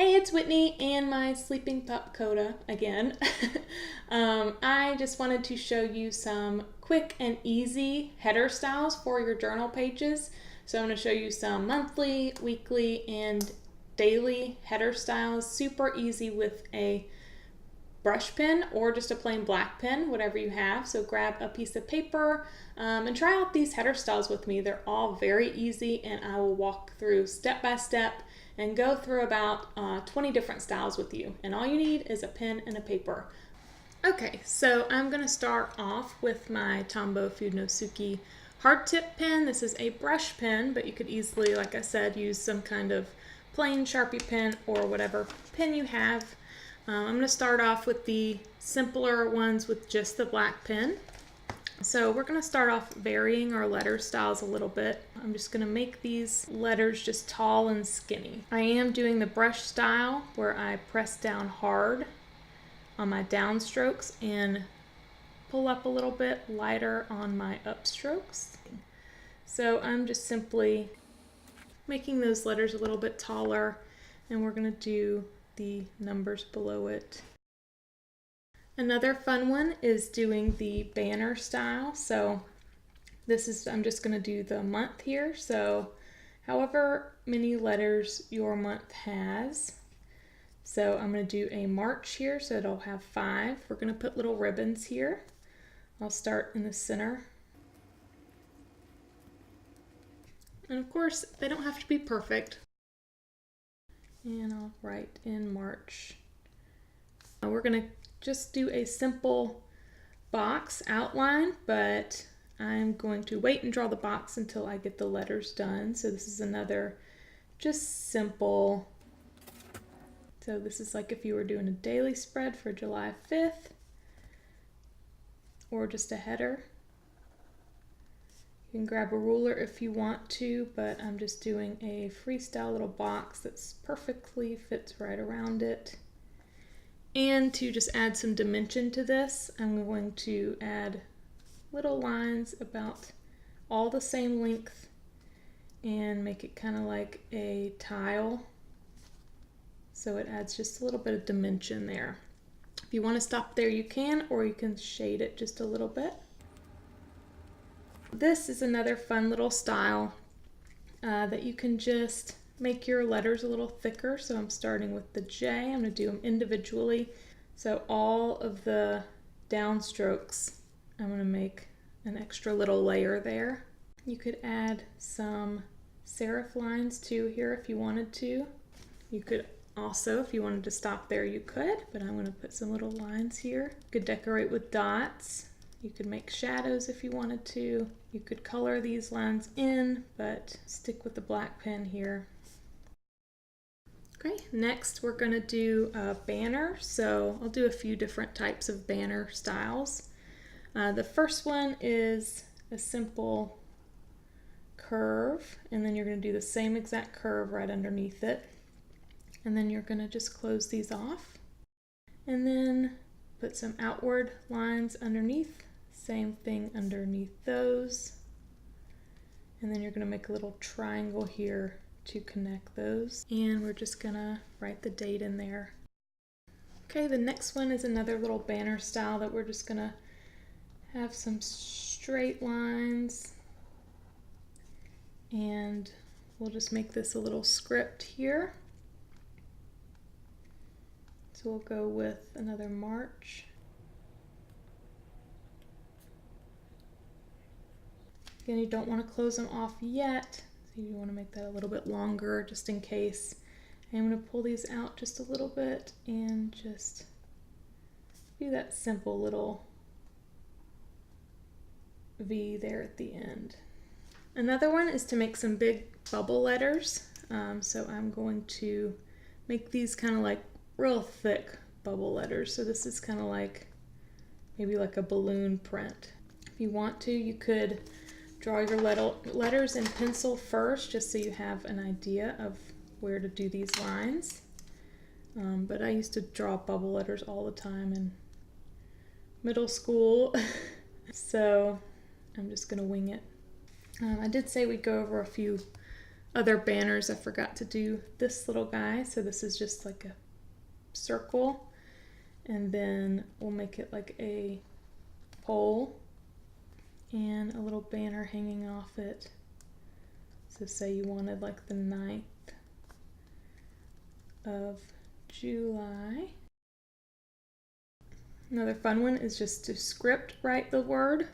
Hey, it's Whitney and my sleeping pup Coda again. I just wanted to show you some quick and easy header styles for your journal pages. So I'm going to show you some monthly, weekly, and daily header styles. Super easy with a brush pen or just a plain black pen, whatever you have. So grab a piece of paper and try out these header styles with me. They're all very easy and I will walk through step by step and go through about 20 different styles with you. And all you need is a pen and a paper. Okay, so I'm going to start off with my Tombow Fudenosuke hard tip pen. This is a brush pen, but you could easily, like I said, use some kind of plain Sharpie pen or whatever pen you have. I'm going to start off with the simpler ones with just the black pen. So we're going to start off varying our letter styles a little bit. I'm just going to make these letters just tall and skinny. I am doing the brush style where I press down hard on my downstrokes and pull up a little bit lighter on my upstrokes. So I'm just simply making those letters a little bit taller, and we're going to do the numbers below it. Another fun one is doing the banner style. So this is, I'm just going to do the month here. So however many letters your month has. So I'm going to do a March here, so it'll have 5. We're going to put little ribbons here. I'll start in the center. And of course, they don't have to be perfect. And I'll write in March. Now we're going to just do a simple box outline, but I'm going to wait and draw the box until I get the letters done. So this is another just simple. So this is like if you were doing a daily spread for July 5th or just a header. You can grab a ruler if you want to, but I'm just doing a freestyle little box that's perfectly fits right around it. And to just add some dimension to this, I'm going to add little lines about all the same length and make it kind of like a tile. So it adds just a little bit of dimension there. If you want to stop there, you can, or you can shade it just a little bit. This is another fun little style that you can just make your letters a little thicker. So I'm starting with the J. I'm going to do them individually. So all of the downstrokes, I'm going to make an extra little layer there. You could add some serif lines too here if you wanted to. You could also, if you wanted to stop there, you could, but I'm going to put some little lines here. You could decorate with dots. You could make shadows if you wanted to. You could color these lines in, but stick with the black pen here. Okay, next we're going to do a banner. So I'll do a few different types of banner styles. The first one is a simple curve, and then you're going to do the same exact curve right underneath it. And then you're going to just close these off. And then put some outward lines underneath. Same thing underneath those. And then you're going to make a little triangle here to connect those. And we're just going to write the date in there. Okay, the next one is another little banner style that we're just going to have some straight lines. And we'll just make this a little script here. So we'll go with another March. Again, you don't want to close them off yet, so you want to make that a little bit longer just in case. And I'm going to pull these out just a little bit and just do that simple little V there at the end. Another one is to make some big bubble letters. So I'm going to make these kind of like real thick bubble letters. So this is kind of like maybe like a balloon print. If you want to, you could draw your letters in pencil first, just so you have an idea of where to do these lines. But I used to draw bubble letters all the time in middle school. So I'm just gonna wing it. I did say we'd go over a few other banners, I forgot to do this little guy. So this is just like a circle, and then we'll make it like a pole and a little banner hanging off it. So say you wanted like the 9th of July. Another fun one is just to script write the word,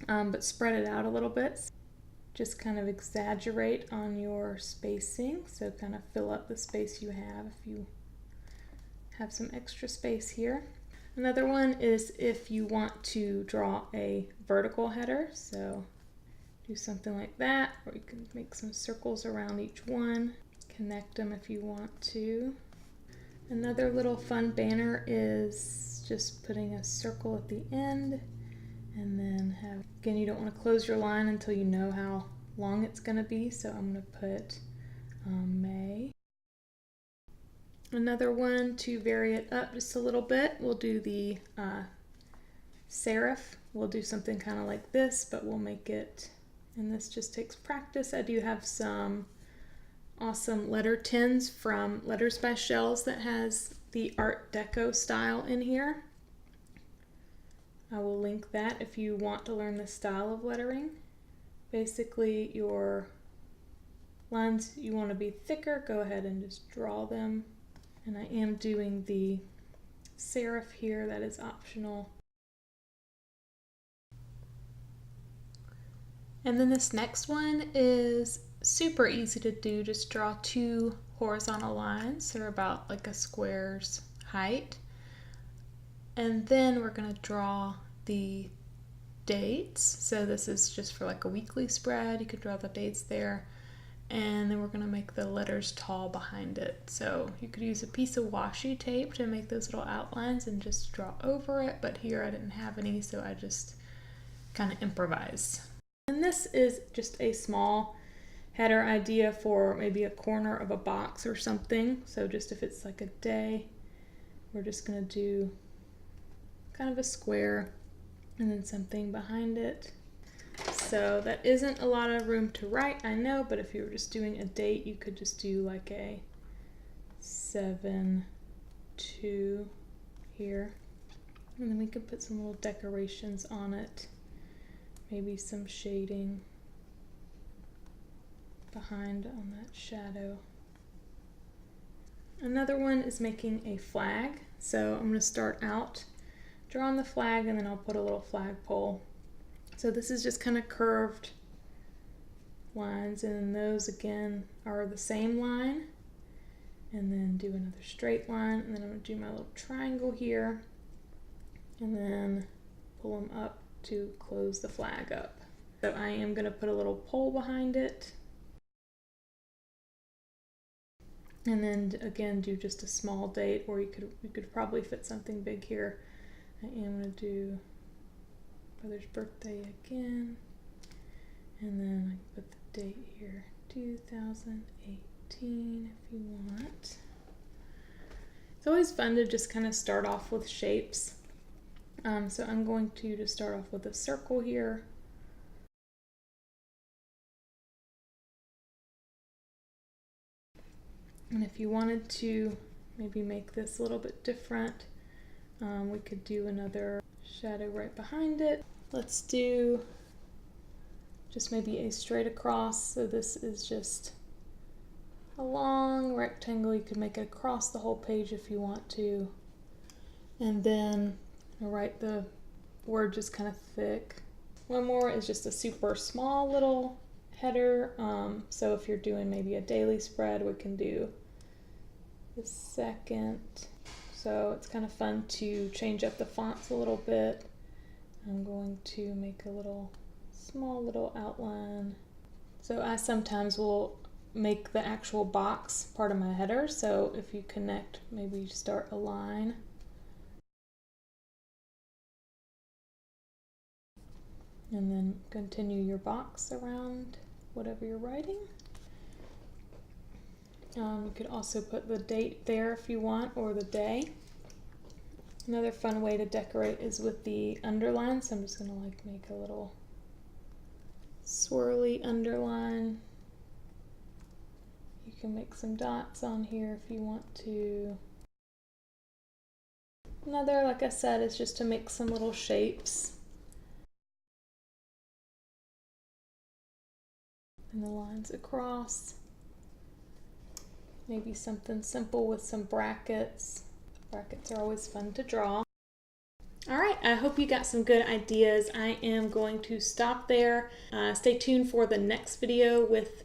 but spread it out a little bit. Just kind of exaggerate on your spacing, so kind of fill up the space you have if you have some extra space here. Another one is if you want to draw a vertical header, so do something like that, or you can make some circles around each one, connect them if you want to. Another little fun banner is just putting a circle at the end, and then have, again, you don't want to close your line until you know how long it's going to be, so I'm going to put May. Another one to vary it up just a little bit, we'll do the serif. We'll do something kind of like this, but we'll make it, and this just takes practice. I do have some awesome letter tins from Letters by Shells that has the Art Deco style in here. I will link that if you want to learn this style of lettering. Basically, your lines you want to be thicker, go ahead and just draw them. And I am doing the serif here, that is optional. And then this next one is super easy to do. Just draw 2 horizontal lines. They're about like a square's height. And then we're going to draw the dates. So this is just for like a weekly spread. You could draw the dates there. And then we're going to make the letters tall behind it. So you could use a piece of washi tape to make those little outlines and just draw over it. But here I didn't have any, so I just kind of improvised. And this is just a small header idea for maybe a corner of a box or something. So just if it's like a day, we're just going to do kind of a square and then something behind it. So that isn't a lot of room to write, I know, but if you were just doing a date, you could just do like a 7/2 here. And then we could put some little decorations on it, maybe some shading behind on that shadow. Another one is making a flag. So I'm going to start out drawing the flag, and then I'll put a little flagpole. So this is just kind of curved lines, and those again are the same line. And then do another straight line, and then I'm going to do my little triangle here, and then pull them up to close the flag up. So I am going to put a little pole behind it. And then again do just a small date, or you could probably fit something big here. I am going to do brother's birthday again, and then I can put the date here, 2018 if you want. It's always fun to just kind of start off with shapes. So I'm going to just start off with a circle here. And if you wanted to maybe make this a little bit different, we could do another shadow right behind it. Let's do just maybe a straight across. So this is just a long rectangle. You could make it across the whole page if you want to. And then I'll write the word just kind of thick. One more is just a super small little header. So if you're doing maybe a daily spread, we can do the 2nd. So it's kind of fun to change up the fonts a little bit. I'm going to make a small little outline. So I sometimes will make the actual box part of my header. So if you connect, maybe start a line. And then continue your box around whatever you're writing. You could also put the date there if you want, or the day. Another fun way to decorate is with the underline. So I'm just going to like make a little swirly underline. You can make some dots on here if you want to. Another, like I said, is just to make some little shapes. And the lines across. Maybe something simple with some brackets. Brackets are always fun to draw. All right, I hope you got some good ideas. I am going to stop there. Stay tuned for the next video with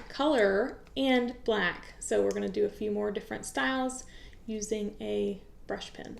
color and black. So we're going to do a few more different styles using a brush pen.